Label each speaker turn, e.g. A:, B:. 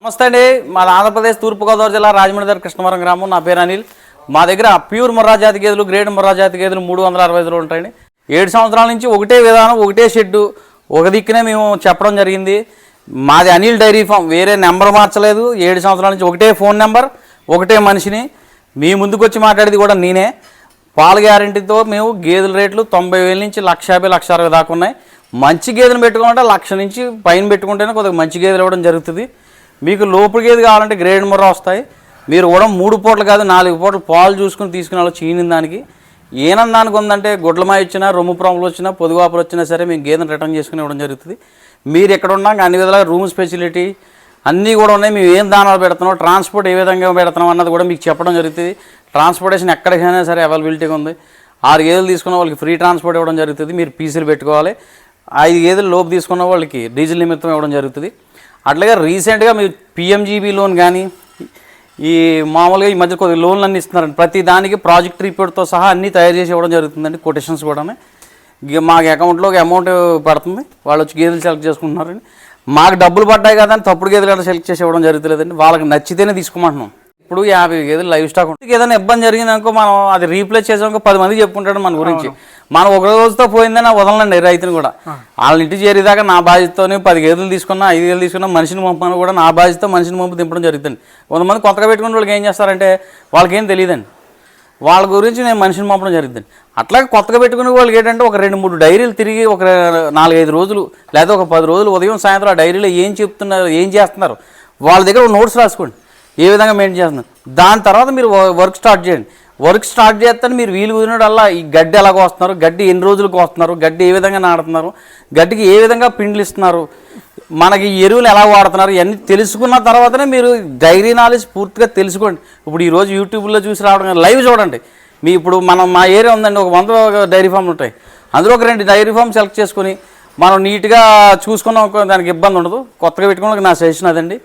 A: నమస్తే అండి. మాది ఆంధ్రప్రదేశ్ తూర్పుగోదావరి జిల్లా రాజమండ్రి కృష్ణవరం గ్రామం. నా పేరు అనిల్. మా దగ్గర ప్యూర్ ముర్రా జాతి గేదెలు, గ్రేడ్ ముర్రా జాతి గేదెలు 365 ఉంటాయండి. 7 సంవత్సరాల నుంచి ఒకటే విధానం, ఒకటే షెడ్డు, ఒక దిక్కునే మేము చెప్పడం జరిగింది. మాది అనిల్ డైరీ ఫామ్, వేరే నెంబర్ మార్చలేదు. 7 సంవత్సరాల నుంచి ఒకటే ఫోన్ నెంబర్, ఒకటే మనిషిని. మీ ముందుకు వచ్చి మాట్లాడేది కూడా నేనే. పాల గ్యారెంటీతో మేము గేదెల రేట్లు 90,000 నుంచి 1,50,000, 1,60,000 దాకా ఉన్నాయి. మంచి గేదెలు పెట్టుకుంటే 1,00,000 నుంచి పైన పెట్టుకుంటేనే కొద్దిగా మంచి గేదెలు ఇవ్వడం జరుగుతుంది. మీకు లోపు గేదె కావాలంటే గ్రేడ్ ముర్రా వస్తాయి. మీరు కూడా 3 పూటలు కాదు 4 పూటలు పాలు చూసుకుని తీసుకునే వాళ్ళు చీనిన దానికి ఏనని దానికి ఉందంటే గుడ్లమాయ వచ్చినా, రొమ్ము ప్రాబ్లం వచ్చినా, పొదుగాపులు వచ్చినా సరే మేము గేదెను రిటర్న్ చేసుకుని ఇవ్వడం జరుగుతుంది. మీరు ఎక్కడ ఉన్నాక అన్ని విధాలుగా రూమ్ ఫెసిలిటీ అన్నీ కూడా ఉన్నాయి. మేము ఏం దానాలు పెడుతున్నాం, ట్రాన్స్పోర్ట్ ఏ విధంగా పెడుతున్నాం అన్నది కూడా మీకు చెప్పడం జరుగుతుంది. ట్రాన్స్పోర్టేషన్ ఎక్కడికైనా సరే అవైలబిలిటీగా ఉంది. 6 గేదెలు తీసుకున్న వాళ్ళకి ఫ్రీ ట్రాన్స్పోర్ట్ ఇవ్వడం జరుగుతుంది. మీరు పీసీలు పెట్టుకోవాలి. 5 గేదెలు లోపు తీసుకున్న వాళ్ళకి డీజిల్ నిమిత్తం ఇవ్వడం జరుగుతుంది. అట్లాగే రీసెంట్గా మీరు పిఎంజీబీ లోన్ కానీ ఈ మామూలుగా ఈ మధ్య కొద్దిగా లోన్లు అన్నీ ఇస్తున్నారండి. ప్రతి దానికి ప్రాజెక్ట్ రిపోర్ట్తో సహా అన్నీ తయారు చేసి ఇవ్వడం జరుగుతుందండి. కొటేషన్స్ కూడా మాకు అకౌంట్లోకి అమౌంట్ పడుతుంది. వాళ్ళు వచ్చి గేదెలు సెలెక్ట్ చేసుకుంటున్నారండి. మాకు డబ్బులు పడ్డాయి కదా అని తప్పుడు గేదెలు సెలెక్ట్ చేసి ఇవ్వడం జరుగుతుందండి. వాళ్ళకి నచ్చితేనే తీసుకోమంటున్నాం. ఇప్పుడు 50 గేదెలు లైవ్ స్టాక్ ఉంటుంది. ఏదైనా ఇబ్బంది జరిగిందనుకో మనం అది రీప్లేస్ చేసాక 10 మంది చెప్పుకుంటాడు మన గురించి. మనం ఒక రోజుతో పోయిందని వదలండి రైతుని కూడా. వాళ్ళ ఇంటి చేరేదాకా నా బాధ్యతతోనే 10 గేదెలు తీసుకున్నా, 5 గేదెలు తీసుకున్నా, మనిషిని పంపని కూడా నా బాధ్యత మనిషిని పంపి దింపడం జరుగుతుంది. కొంతమంది కొత్తగా పెట్టుకున్న వాళ్ళకి ఏం చేస్తారంటే వాళ్ళకేం తెలియదండి. వాళ్ళ గురించి నేను మనిషిని పంపడం జరుగుతుంది. అట్లాగే కొత్తగా పెట్టుకునే వాళ్ళకి ఏంటంటే ఒక 2-3 డైరీలు తిరిగి ఒక 4-5 రోజులు లేదా ఒక 10 రోజులు ఉదయం సాయంత్రం ఆ డైరీలో ఏం చెప్తున్నారు, ఏం చేస్తున్నారు వాళ్ళ దగ్గర నోట్స్ రాసుకోండి. ఏ విధంగా మెయింటైన్ చేస్తున్నారు. దాని తర్వాత మీరు వర్క్ స్టార్ట్ చేయండి. వర్క్ స్టార్ట్ చేస్తే మీరు వీలు కుదిరినడల్లా ఈ గడ్డి ఎలాగ వస్తున్నారు, గడ్డి ఎన్ని రోజులకు వస్తున్నారు, గడ్డి ఏ విధంగా నాడుతున్నారు, గడ్డికి ఏ విధంగా పిండ్లు ఇస్తున్నారు, మనకి ఎరువులు ఎలా వాడుతున్నారు, ఇవన్నీ తెలుసుకున్న తర్వాతనే మీరు డైరీ నాలెడ్జ్ పూర్తిగా తెలుసుకోండి. ఇప్పుడు ఈరోజు యూట్యూబ్లో చూసి రావడం లైవ్ చూడండి. మీ ఇప్పుడు మా ఏరియా ఉందండి, ఒక 100 డైరీ ఫామ్లు ఉంటాయి. అందులో ఒక 2 డైరీ ఫామ్ సెలెక్ట్ చేసుకుని మనం నీట్గా చూసుకున్నాం, దానికి ఇబ్బంది ఉండదు. కొత్తగా పెట్టుకోవడానికి నా సజెషన్ అదండి.